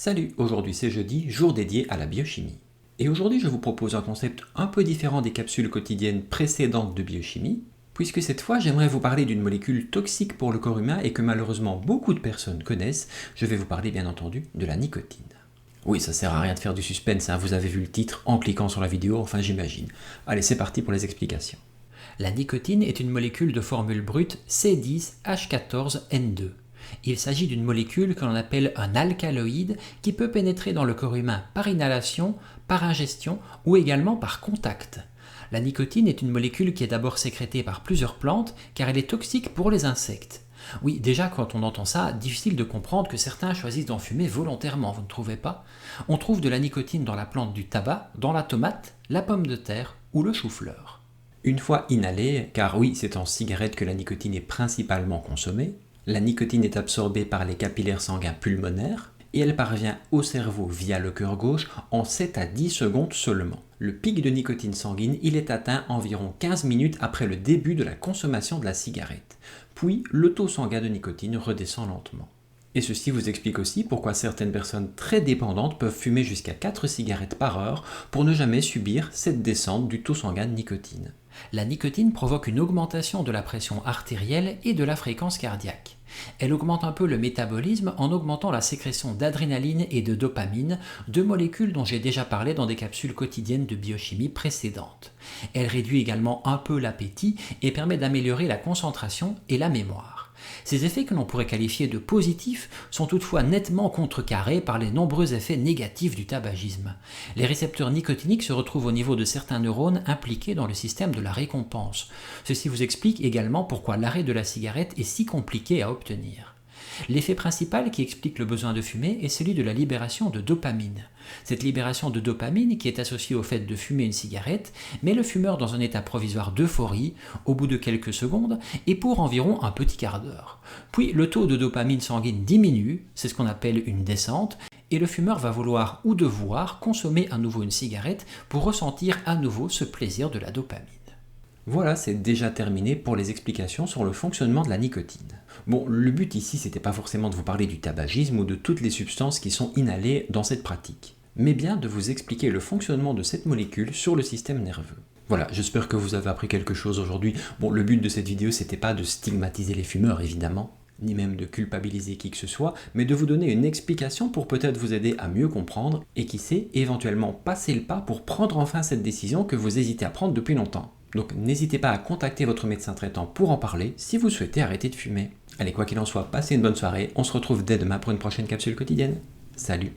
Salut, aujourd'hui c'est jeudi, jour dédié à la biochimie. Et aujourd'hui je vous propose un concept un peu différent des capsules quotidiennes précédentes de biochimie, puisque cette fois j'aimerais vous parler d'une molécule toxique pour le corps humain et que malheureusement beaucoup de personnes connaissent. Je vais vous parler bien entendu de la nicotine. Oui, ça sert à rien de faire du suspense, hein, vous avez vu le titre en cliquant sur la vidéo, enfin j'imagine. Allez, c'est parti pour les explications. La nicotine est une molécule de formule brute C10H14N2. Il s'agit d'une molécule que l'on appelle un alcaloïde qui peut pénétrer dans le corps humain par inhalation, par ingestion ou également par contact. La nicotine est une molécule qui est d'abord sécrétée par plusieurs plantes car elle est toxique pour les insectes. Oui, déjà quand on entend ça, difficile de comprendre que certains choisissent d'en fumer volontairement, vous ne trouvez pas? On trouve de la nicotine dans la plante du tabac, dans la tomate, la pomme de terre ou le chou-fleur. Une fois inhalée, car oui, c'est en cigarette que la nicotine est principalement consommée, la nicotine est absorbée par les capillaires sanguins pulmonaires et elle parvient au cerveau via le cœur gauche en 7 à 10 secondes seulement. Le pic de nicotine sanguine, il est atteint environ 15 minutes après le début de la consommation de la cigarette. Puis, le taux sanguin de nicotine redescend lentement. Et ceci vous explique aussi pourquoi certaines personnes très dépendantes peuvent fumer jusqu'à 4 cigarettes par heure pour ne jamais subir cette descente du taux sanguin de nicotine. La nicotine provoque une augmentation de la pression artérielle et de la fréquence cardiaque. Elle augmente un peu le métabolisme en augmentant la sécrétion d'adrénaline et de dopamine, deux molécules dont j'ai déjà parlé dans des capsules quotidiennes de biochimie précédentes. Elle réduit également un peu l'appétit et permet d'améliorer la concentration et la mémoire. Ces effets que l'on pourrait qualifier de positifs sont toutefois nettement contrecarrés par les nombreux effets négatifs du tabagisme. Les récepteurs nicotiniques se retrouvent au niveau de certains neurones impliqués dans le système de la récompense. Ceci vous explique également pourquoi l'arrêt de la cigarette est si compliqué à obtenir. L'effet principal qui explique le besoin de fumer est celui de la libération de dopamine. Cette libération de dopamine, qui est associée au fait de fumer une cigarette, met le fumeur dans un état provisoire d'euphorie au bout de quelques secondes et pour environ un petit quart d'heure. Puis le taux de dopamine sanguine diminue, c'est ce qu'on appelle une descente, et le fumeur va vouloir ou devoir consommer à nouveau une cigarette pour ressentir à nouveau ce plaisir de la dopamine. Voilà, c'est déjà terminé pour les explications sur le fonctionnement de la nicotine. Bon, le but ici, c'était pas forcément de vous parler du tabagisme ou de toutes les substances qui sont inhalées dans cette pratique, mais bien de vous expliquer le fonctionnement de cette molécule sur le système nerveux. Voilà, j'espère que vous avez appris quelque chose aujourd'hui. Bon, le but de cette vidéo, c'était pas de stigmatiser les fumeurs, évidemment, ni même de culpabiliser qui que ce soit, mais de vous donner une explication pour peut-être vous aider à mieux comprendre et qui sait, éventuellement passer le pas pour prendre enfin cette décision que vous hésitez à prendre depuis longtemps. Donc n'hésitez pas à contacter votre médecin traitant pour en parler si vous souhaitez arrêter de fumer. Allez, quoi qu'il en soit, passez une bonne soirée, on se retrouve dès demain pour une prochaine capsule quotidienne. Salut!